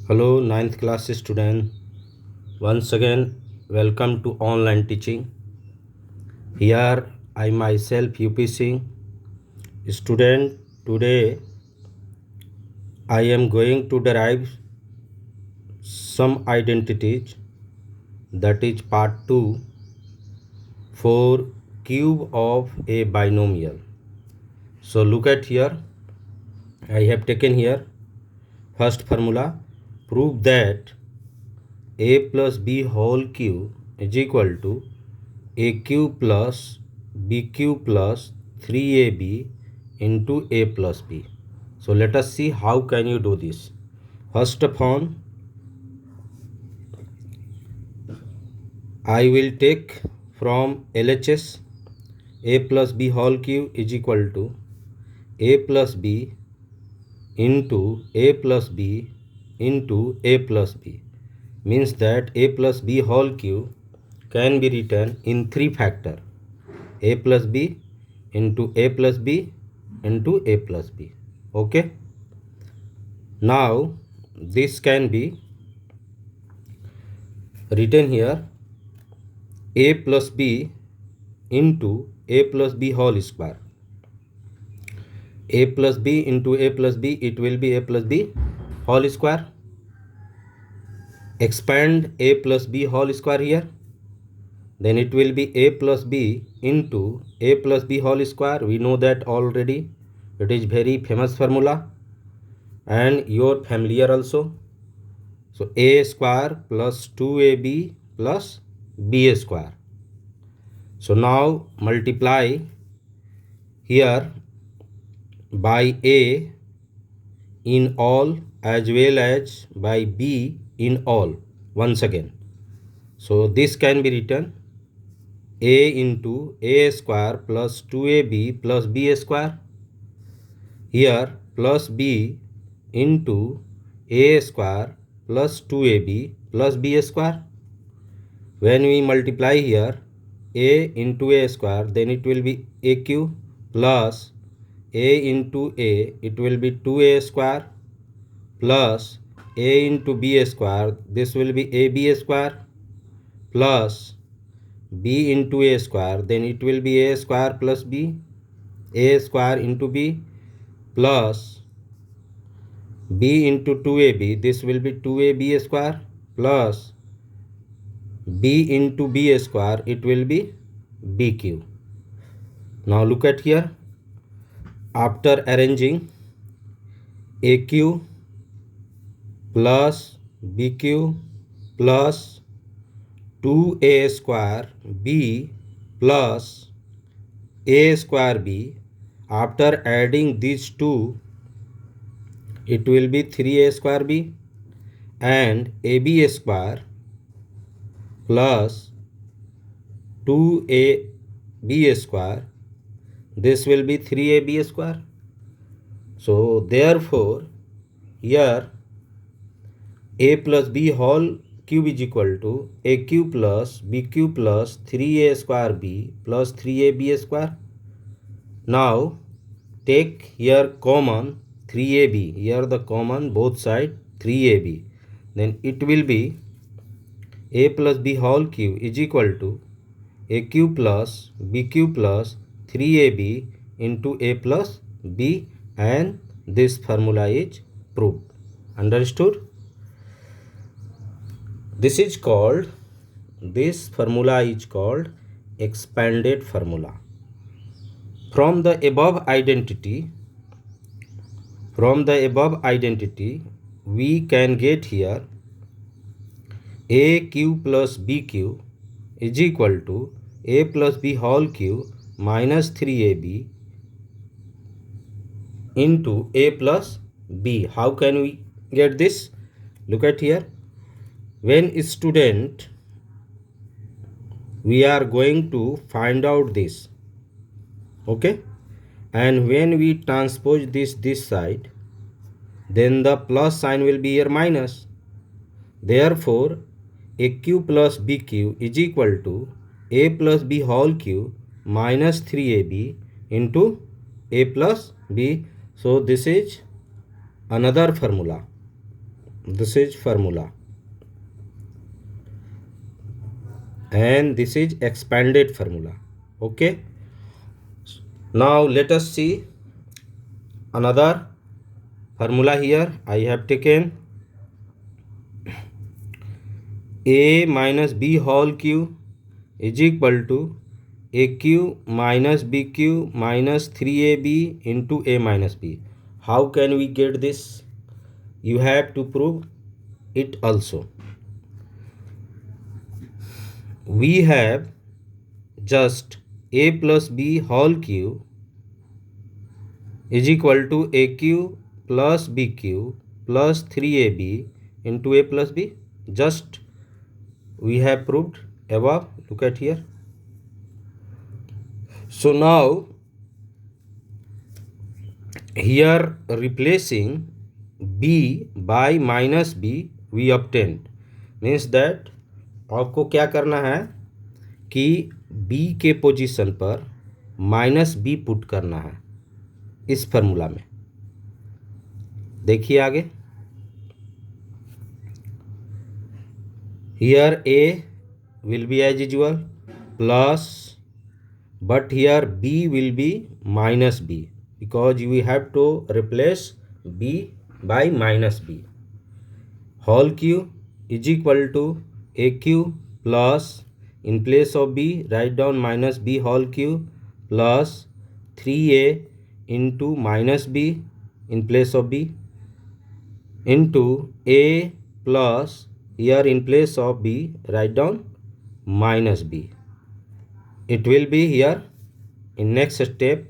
Hello, ninth class student. Once again, welcome to online teaching. Here, I myself UPC student. Today, I am going to derive some identities. That is part 2 for cube of a binomial. So look at here. I have taken here first formula. Prove that a plus b whole cube is equal to a cube plus b cube plus 3ab into a plus b. So let us see how can you do this. First of all, I will take from LHS a plus b whole cube is equal to a plus b into a plus b into a plus b, means that a plus b whole cube can be written in 3 factor: a plus b into a plus b into a plus b. Okay, now this can be written here a plus b into a plus b whole square. A plus b into a plus b, it will be a plus b whole square. Expand a plus b whole square here, then it will be a plus b into a plus b whole square. We know that already. It is very famous formula and you're familiar also. So a square plus 2ab plus b square. So now multiply here by a in all as well as by b in all once again. So this can be written a into a square plus 2ab plus b square. Here plus b into a square plus 2ab plus b square. When we multiply here a into a square, then it will be a cube plus a into a, it will be 2a square plus a into b square, this will be ab square plus b into a square, then it will be a square plus b, a square into b plus b into 2ab, this will be 2ab square plus b into b square, it will be b cube. Now look at here. After arranging a cube plus b cube plus 2a square b plus a square b, after adding these two, it will be 3a square b and ab square plus 2ab square, this will be 3ab square. So therefore here a plus b whole cube is equal to a cube plus b cube plus 3a square b plus 3ab square. Now take here common 3ab, here the common both side 3ab, then it will be a plus b whole cube is equal to a cube plus b cube plus 3ab into a plus b, and this formula is proved. Understood? This formula is called expanded formula. From the above identity, we can get here a cube plus b cube is equal to a plus b whole cube minus 3ab into a plus b. How can we get this? Look at here. When student, we are going to find out this. Okay, and when we transpose this side, then the plus sign will be here minus. Therefore a cube plus b cube is equal to a plus b whole cube minus 3ab into a plus b. So this is another formula. this is formula, and this is expanded formula. Okay, now let us see another formula. Here I have taken a minus b whole cube is equal to a cube minus b cube minus 3ab into a minus b. How can we get this? You have to prove it also. We have just a plus b whole cube is equal to a cube plus b cube plus 3ab into a plus b. Just we have proved above. Look at here. So now here replacing b by minus b we obtained, means that आपको क्या करना है कि b के position पर minus B put करना है इस फॉर्मूला में. देखिए आगे. Here a will be as usual plus, but here b will be minus b because we have to replace b by minus b. Whole cube is equal to a cube plus, in place of b write down minus b whole cube plus 3a into minus b in place of b into a plus, here in place of b write down minus b. It will be here in next step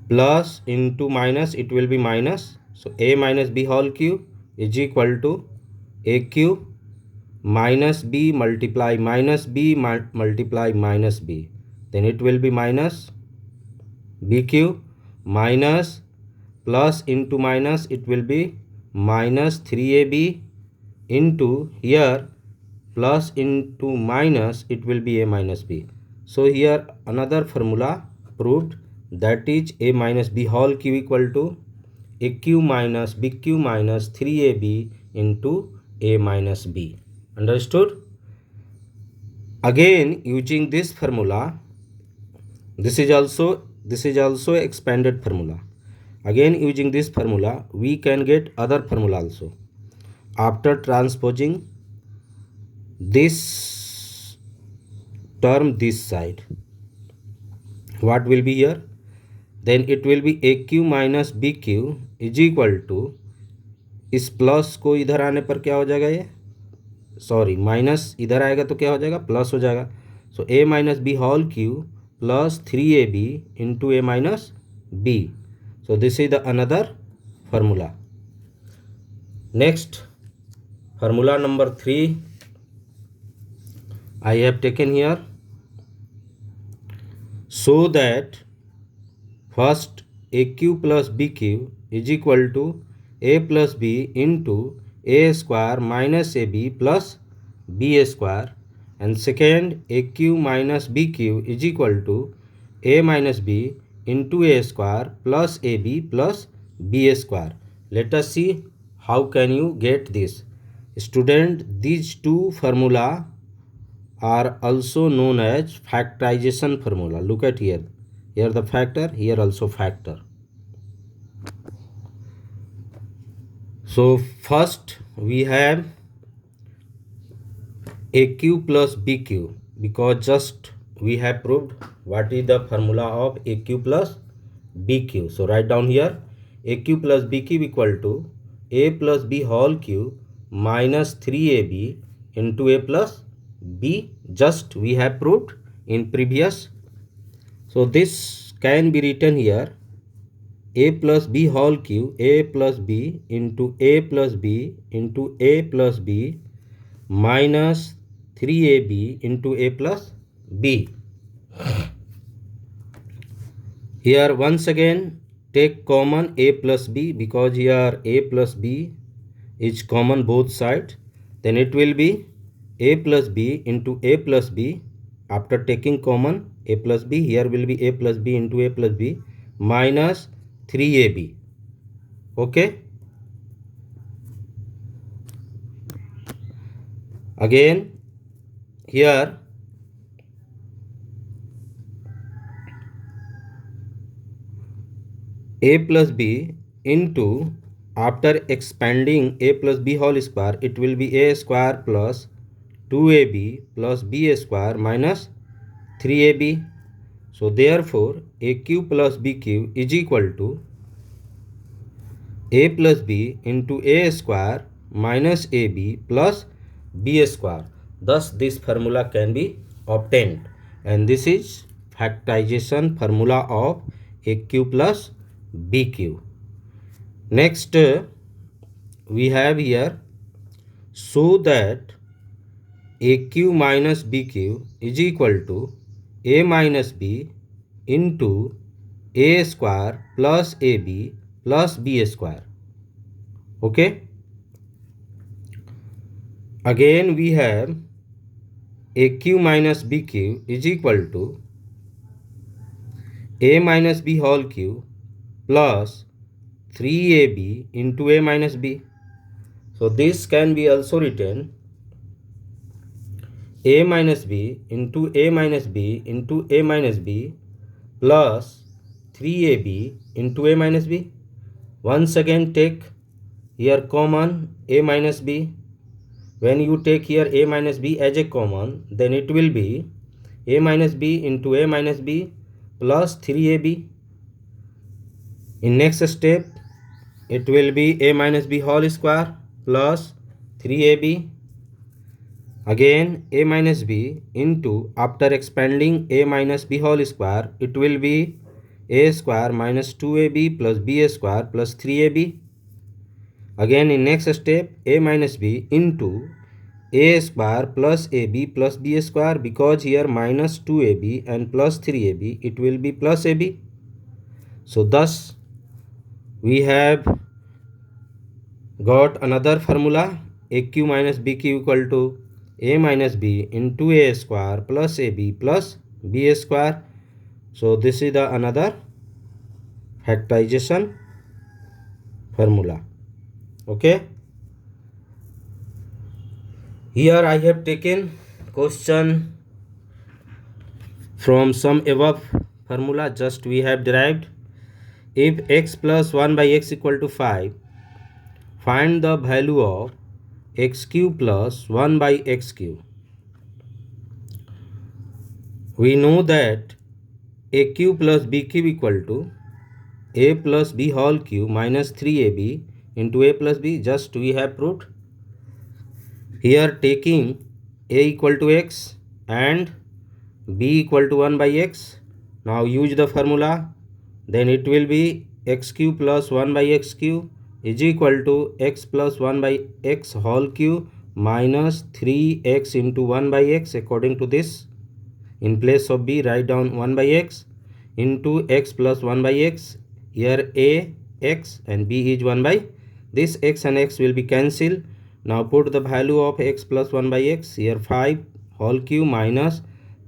plus into minus, it will be minus. So a minus b whole cube is equal to a cube minus b multiply minus b multiply minus b, then it will be minus b cube minus plus into minus, it will be minus 3ab into here plus into minus, it will be a minus b. So here another formula proved, that is a minus b whole cube equal to a cube minus b cube minus 3ab into a minus b. Understood? Again using this formula, this is also expanded formula. Again using this formula we can get other formula also. After transposing this term this side, what will be here? Then it will be a cube minus b cube is equal to, इस plus को इधर आने पर क्या हो जाएगा, ये sorry minus इधर आएगा तो क्या हो जाएगा, प्लस हो जाएगा. So a minus B whole cube plus 3ab into a minus b. So this is the another formula. Next formula number 3 I have taken here, so that first a cube plus b cube is equal to a plus b into a square minus ab plus b square, and second a cube minus b cube is equal to a minus b into a square plus ab plus b square. Let us see how can you get this. Student, these two formula are also known as factorization formula. Look at here. Here the factor, here also factor. So first we have a cube plus b cube, because just we have proved what is the formula of a cube plus b cube. So write down here a cube plus b cube equal to a plus b whole cube minus 3ab into a plus b, just we have proved in previous. So this can be written here a plus b whole cube a plus b into a plus b into a plus b minus 3ab into a plus b. Here once again take common a plus b, because here a plus b is common both sides, then it will be a plus b into a plus b. After taking common a plus b, here will be a plus b into a plus b minus 3ab. Okay, Again here a plus b into, after expanding a plus b whole square, it will be a square plus 2ab plus b square minus 3ab. So therefore a cube plus b cube is equal to a plus b into a square minus ab plus b square. Thus this formula can be obtained, and this is factorization formula of a cube plus b cube. Next we have here, so that a cube minus b cube is equal to a minus b into a square plus ab plus b square. Okay. Again we have a cube minus b cube is equal to a minus b whole cube plus 3ab into a minus b. So this can be also written a minus b into a minus b into a minus b plus 3ab into a minus b. Once again take here common a minus b. When you take here a minus b as a common, then it will be a minus b into a minus b plus 3ab. In next step, it will be a minus b whole square plus 3ab. Again a minus b into, after expanding a minus b whole square, it will be a square minus 2ab plus b square plus 3ab. Again in next step, a minus b into a square plus ab plus b square, because here minus 2ab and plus 3ab, it will be plus ab. So thus we have got another formula, a q minus b q equal to a minus b into a square plus ab plus b square. So this is the another factorization formula. Okay. Here I have taken question from some above formula just we have derived. If x plus 1 by x equal to 5, find the value of x cube plus 1 by x cube. We know that a cube plus b cube equal to a plus b whole cube minus 3ab into a plus b, just we have proved. Here taking a equal to x and b equal to 1 by x, now use the formula, then it will be x cube plus 1 by x cube is equal to x plus 1 by x whole cube minus 3x into 1 by x. According to this, in place of b, write down 1 by x into x plus 1 by x. Here a x and b is 1 by, this x and x will be cancelled. Now put the value of x plus 1 by x, here 5 whole cube minus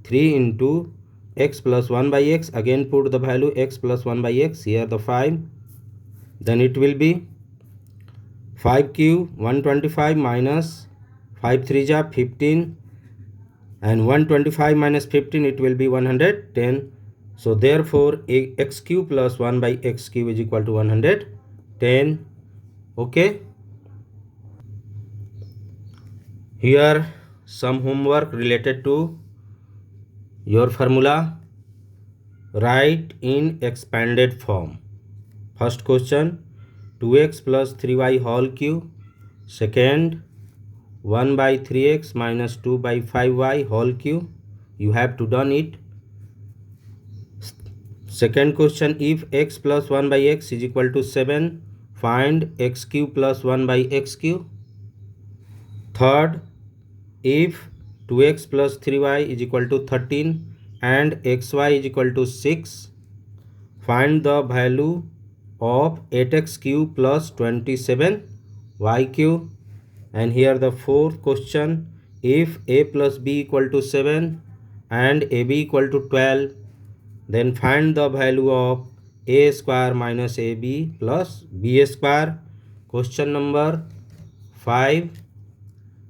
3 into x plus 1 by x. Again put the value x plus 1 by x, here the 5. Then it will be 5 cube 125 minus 5 3 ja 15, and 125 minus 15, it will be 110. So therefore x cube plus 1 by x cube is equal to 110. Okay. Here some homework related to your formula. Write in expanded form. First question, 2x plus 3y whole cube. Second, 1 by 3x minus 2 by 5y whole cube. You have to done it. Second question, if x plus 1 by x is equal to 7, find x cube plus 1 by x cube. Third, if 2x plus 3y is equal to 13 and xy is equal to 6, find the value of 8x cube plus 27y cube. And here the fourth question, if a plus b equal to 7 and ab equal to 12, then find the value of a square minus ab plus b square. Question number 5,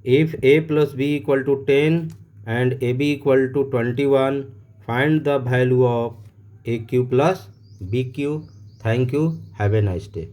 If a plus b equal to 10 and ab equal to 21, find the value of aq plus bq. Thank you. Have a nice day.